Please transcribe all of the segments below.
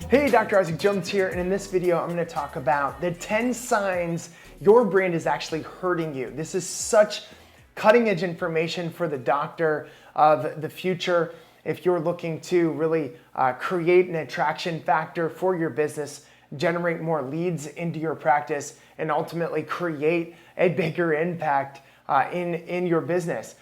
Hey, Dr. Isaac Jones here, and in this video, I'm gonna talk about the 10 signs your brand is actually hurting you. This is such cutting edge information for the doctor of the future. If you're looking to really create an attraction factor for your business, generate more leads into your practice, and ultimately create a bigger impact in your business.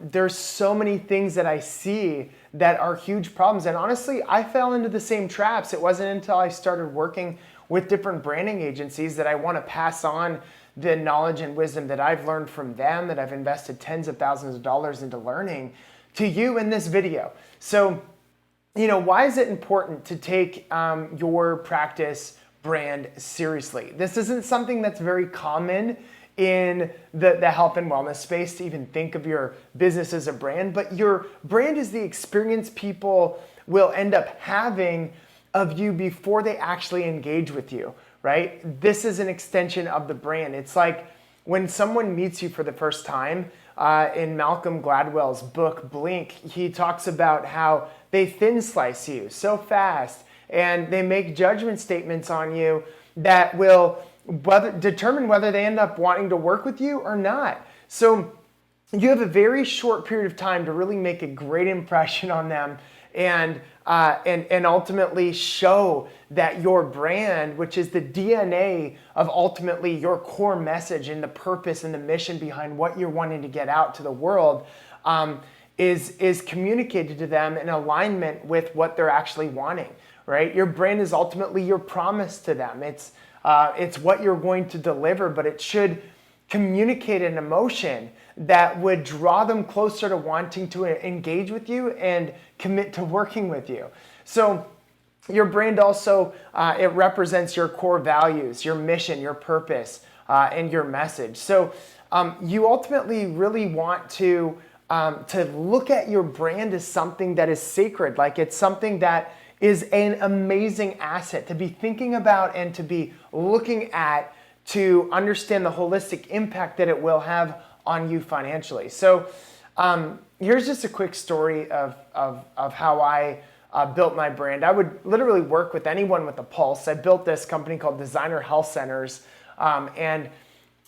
There's so many things that I see that are huge problems. And honestly, I fell into the same traps. It wasn't until I started working with different branding agencies that I want to pass on the knowledge and wisdom that I've learned from them, that I've invested tens of thousands of dollars into learning, to you in this video. So, why is it important to take your practice brand seriously? This isn't something that's very common in the health and wellness space to even think of your business as a brand, but your brand is the experience people will end up having of you before they actually engage with you, right? This is an extension of the brand. It's like when someone meets you for the first time, in Malcolm Gladwell's book, Blink, he talks about how they thin slice you so fast and they make judgment statements on you that will determine whether they end up wanting to work with you or not. So you have a very short period of time to really make a great impression on them and ultimately show that your brand, which is the DNA of ultimately your core message and the purpose and the mission behind what you're wanting to get out to the world, is communicated to them in alignment with what they're actually wanting, right? Your brand is ultimately your promise to them. It's what you're going to deliver, but it should communicate an emotion that would draw them closer to wanting to engage with you and commit to working with you. So your brand also, it represents your core values, your mission, your purpose, and your message. So you ultimately really want to look at your brand as something that is sacred, like it's something that is an amazing asset to be thinking about and to be looking at to understand the holistic impact that it will have on you financially. So here's just a quick story of how I built my brand. I would literally work with anyone with a pulse. I built this company called Designer Health Centers, and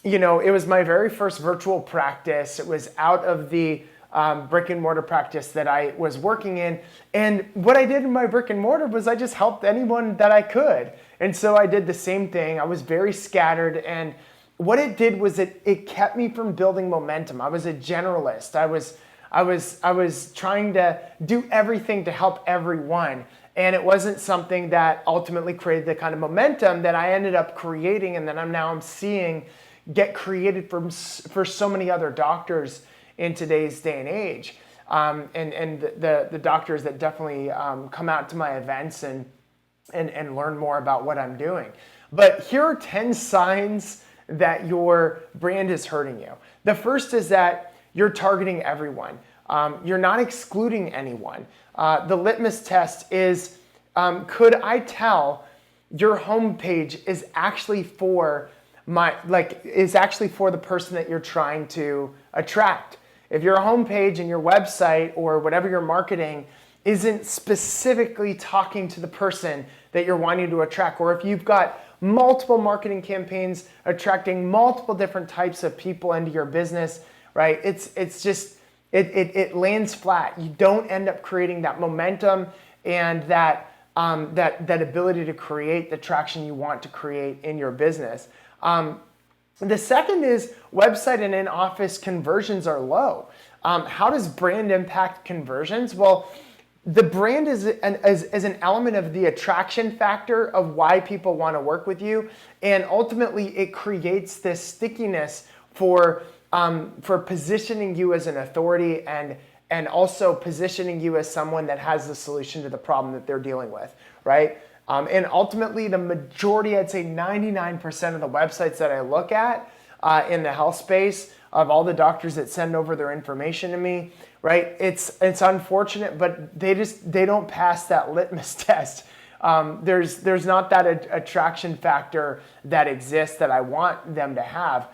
it was my very first virtual practice. It was out of the brick and mortar practice that I was working in. And what I did in my brick and mortar was I just helped anyone that I could. And so I did the same thing. I was very scattered. And what it did was it kept me from building momentum. I was a generalist. I was trying to do everything to help everyone. And it wasn't something that ultimately created the kind of momentum that I ended up creating and that I'm seeing get created for so many other doctors in today's day and age, and the doctors that definitely come out to my events and learn more about what I'm doing. But here are 10 signs that your brand is hurting you. The first is that you're targeting everyone. You're not excluding anyone. The litmus test is, could I tell your homepage is actually for the person that you're trying to attract? If your homepage and your website or whatever you're marketing isn't specifically talking to the person that you're wanting to attract, or if you've got multiple marketing campaigns attracting multiple different types of people into your business, right? It lands flat. You don't end up creating that momentum and that ability to create the traction you want to create in your business. The second is website and in-office conversions are low. How does brand impact conversions? Well, the brand is an element of the attraction factor of why people want to work with you, and ultimately it creates this stickiness for positioning you as an authority and also positioning you as someone that has the solution to the problem that they're dealing with, right? And ultimately, the majority, I'd say 99% of the websites that I look at in the health space of all the doctors that send over their information to me, right? It's unfortunate, but they don't pass that litmus test. There's not that attraction factor that exists that I want them to have.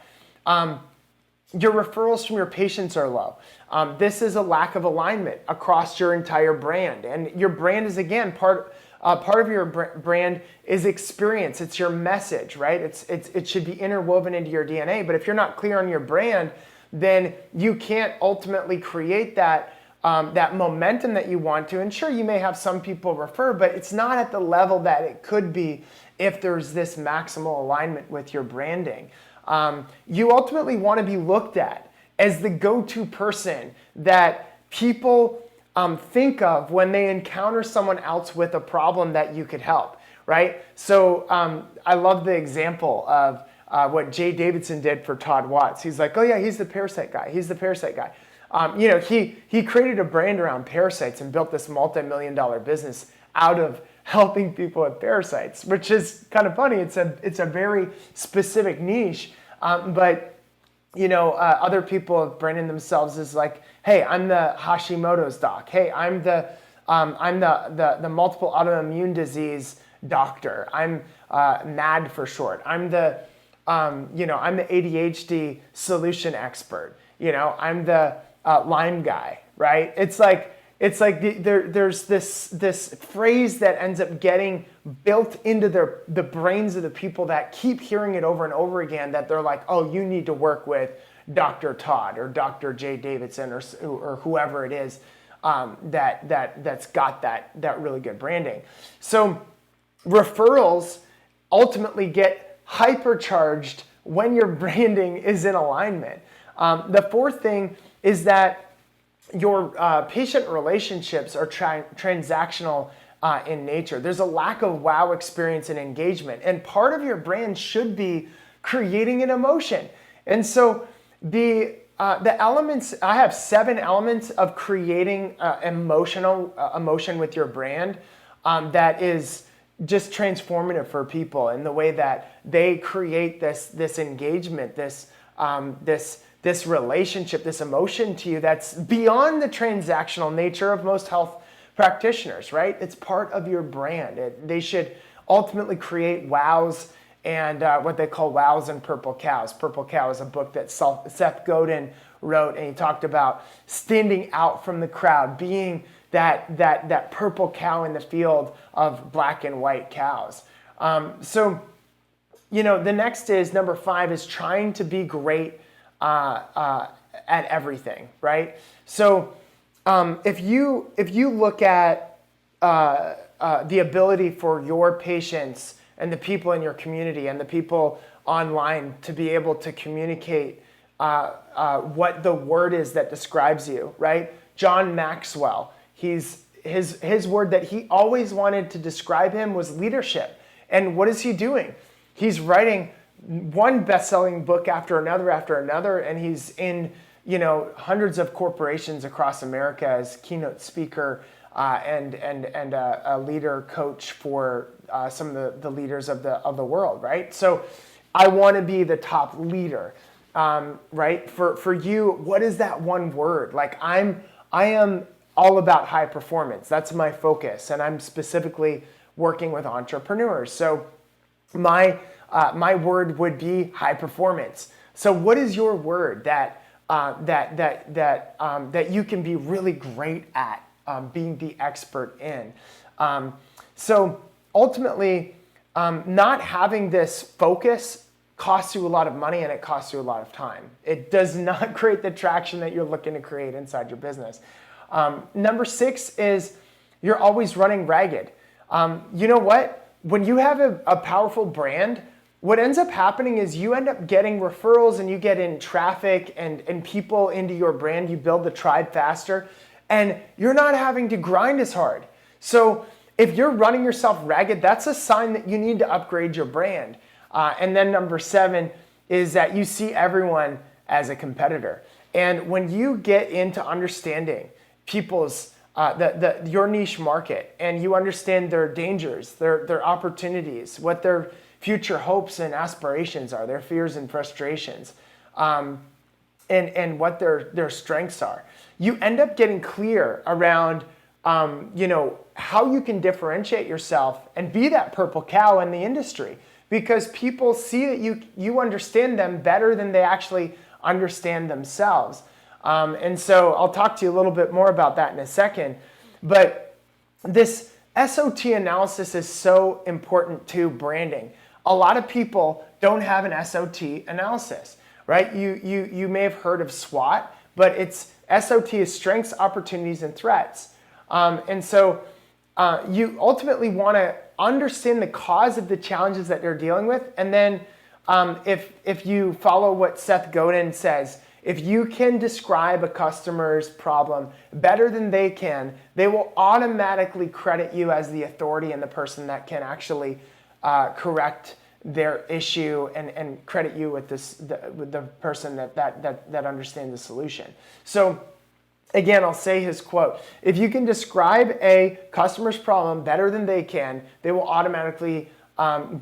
Your referrals from your patients are low. This is a lack of alignment across your entire brand. And your brand is, again, part Part of your brand is experience. It's your message, right? It should be interwoven into your DNA. But if you're not clear on your brand, then you can't ultimately create that momentum that you want to. And sure, you may have some people refer, but it's not at the level that it could be if there's this maximal alignment with your branding. You ultimately want to be looked at as the go-to person that people think of when they encounter someone else with a problem that you could help, right? So I love the example of what Jay Davidson did for Todd Watts. He's like, oh yeah, he's the parasite guy. He's the parasite guy. He created a brand around parasites and built this multi-million-dollar business out of helping people with parasites, which is kind of funny. It's a very specific niche, but other people have branded themselves as like, hey, I'm the Hashimoto's doc. Hey, I'm the multiple autoimmune disease doctor. I'm MAD for short. I'm the I'm the ADHD solution expert. I'm the Lyme guy, right? It's like there's this phrase that ends up getting built into the brains of the people that keep hearing it over and over again, that they're like, oh, you need to work with Dr. Todd or Dr. Jay Davidson or whoever it is that's got that really good branding. So referrals ultimately get hypercharged when your branding is in alignment. The fourth thing is that your patient relationships are transactional in nature. There's a lack of wow experience and engagement, and part of your brand should be creating an emotion. And so the elements, I have 7 elements of creating emotion with your brand that is just transformative for people in the way that they create this engagement, this relationship, this emotion to you that's beyond the transactional nature of most health practitioners, right? It's part of your brand. They should ultimately create wows and what they call wows and purple cows. Purple Cow is a book that Seth Godin wrote, and he talked about standing out from the crowd, being that purple cow in the field of black and white cows. The next is, number 5 is trying to be great at everything, right? So if you look at the ability for your patients and the people in your community and the people online to be able to communicate what the word is that describes you, right? John Maxwell, his word that he always wanted to describe him was leadership. And what is he doing? He's writing one best-selling book after another, and he's in hundreds of corporations across America as keynote speaker and a leader coach for some of the leaders of the world, right? So I want to be the top leader, right? For you, what is that one word? Like I am all about high performance. That's my focus, and I'm specifically working with entrepreneurs. So my word would be high performance. So what is your word that you can be really great at being the expert in? So ultimately, not having this focus costs you a lot of money and it costs you a lot of time. It does not create the traction that you're looking to create inside your business. Number 6 is you're always running ragged. You know what? When you have a powerful brand, what ends up happening is you end up getting referrals and you get in traffic and people into your brand. You build the tribe faster and you're not having to grind as hard. So if you're running yourself ragged, that's a sign that you need to upgrade your brand. And then number 7 is that you see everyone as a competitor. And when you get into understanding people's your niche market, and you understand their dangers, their opportunities, what their future hopes and aspirations are, their fears and frustrations, and what their strengths are, you end up getting clear around how you can differentiate yourself and be that purple cow in the industry, because people see that you understand them better than they actually understand themselves. And so I'll talk to you a little bit more about that in a second. But this SOT analysis is so important to branding. A lot of people don't have an SOT analysis, right? You may have heard of SWOT, but it's SOT is strengths, opportunities, and threats. You ultimately want to understand the cause of the challenges that they're dealing with. And then if you follow what Seth Godin says, if you can describe a customer's problem better than they can, they will automatically credit you as the authority and the person that can actually correct their issue and credit you with the person that understands the solution. So again, I'll say his quote: if you can describe a customer's problem better than they can, they will automatically go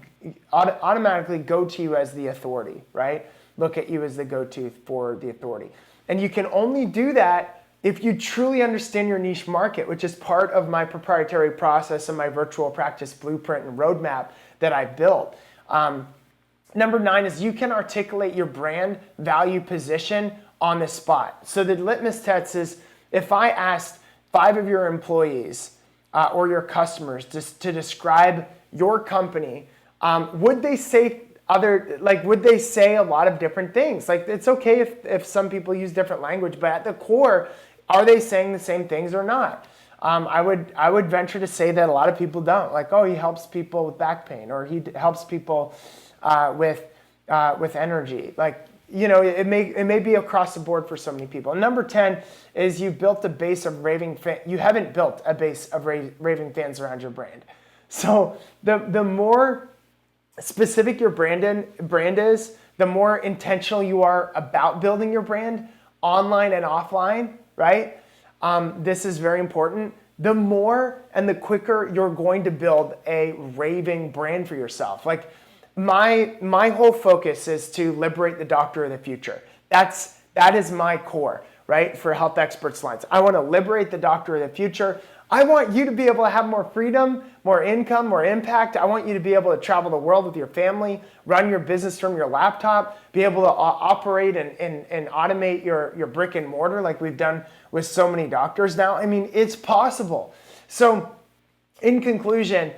to you as the authority, right? Look at you as the go-to for the authority. And you can only do that if you truly understand your niche market, which is part of my proprietary process and my virtual practice blueprint and roadmap that I built. Number 9 is you can articulate your brand value position on the spot. So the litmus test is, if I asked 5 of your employees or your customers to describe your company, would they say would they say a lot of different things? Like, it's okay if some people use different language, but at the core, are they saying the same things or not? I would venture to say that a lot of people don't. Like, oh, he helps people with back pain, or he helps people with energy. Like, you know, it may be across the board for so many people. And number 10 is you've built a base of raving fans. You haven't built a base of raving fans around your brand. So the more specific your brand is, the more intentional you are about building your brand online and offline, right? This is very important. The more and the quicker you're going to build a raving brand for yourself. Like, my whole focus is to liberate the doctor of the future. That is my core, right? For Health Experts Lines. I want to liberate the doctor of the future. I want you to be able to have more freedom, more income, more impact. I want you to be able to travel the world with your family, run your business from your laptop, be able to operate and automate your brick and mortar like we've done with so many doctors now. I mean, it's possible. So in conclusion,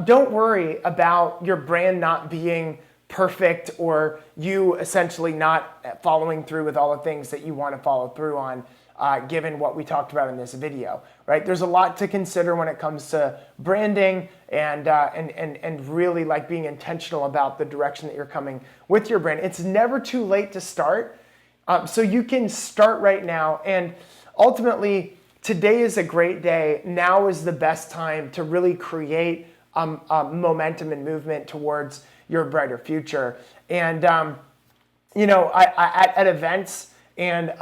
don't worry about your brand not being perfect or you essentially not following through with all the things that you want to follow through on. Given what we talked about in this video, right? There's a lot to consider when it comes to branding and really like being intentional about the direction that you're coming with your brand. It's never too late to start, so you can start right now. And ultimately, today is a great day. Now is the best time to really create momentum and movement towards your brighter future. And you know, at events and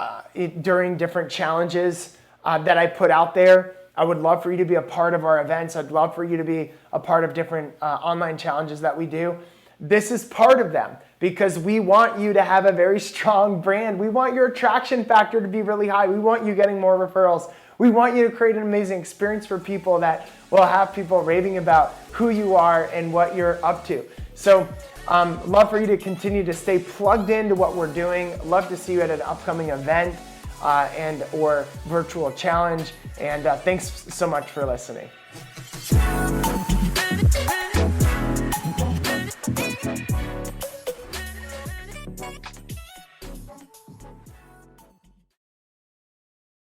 during different challenges that I put out there, I would love for you to be a part of our events. I'd love for you to be a part of different online challenges that we do. This is part of them because we want you to have a very strong brand. We want your attraction factor to be really high. We want you getting more referrals. We want you to create an amazing experience for people that will have people raving about who you are and what you're up to. So love for you to continue to stay plugged into what we're doing. Love to see you at an upcoming event and or virtual challenge. And thanks so much for listening.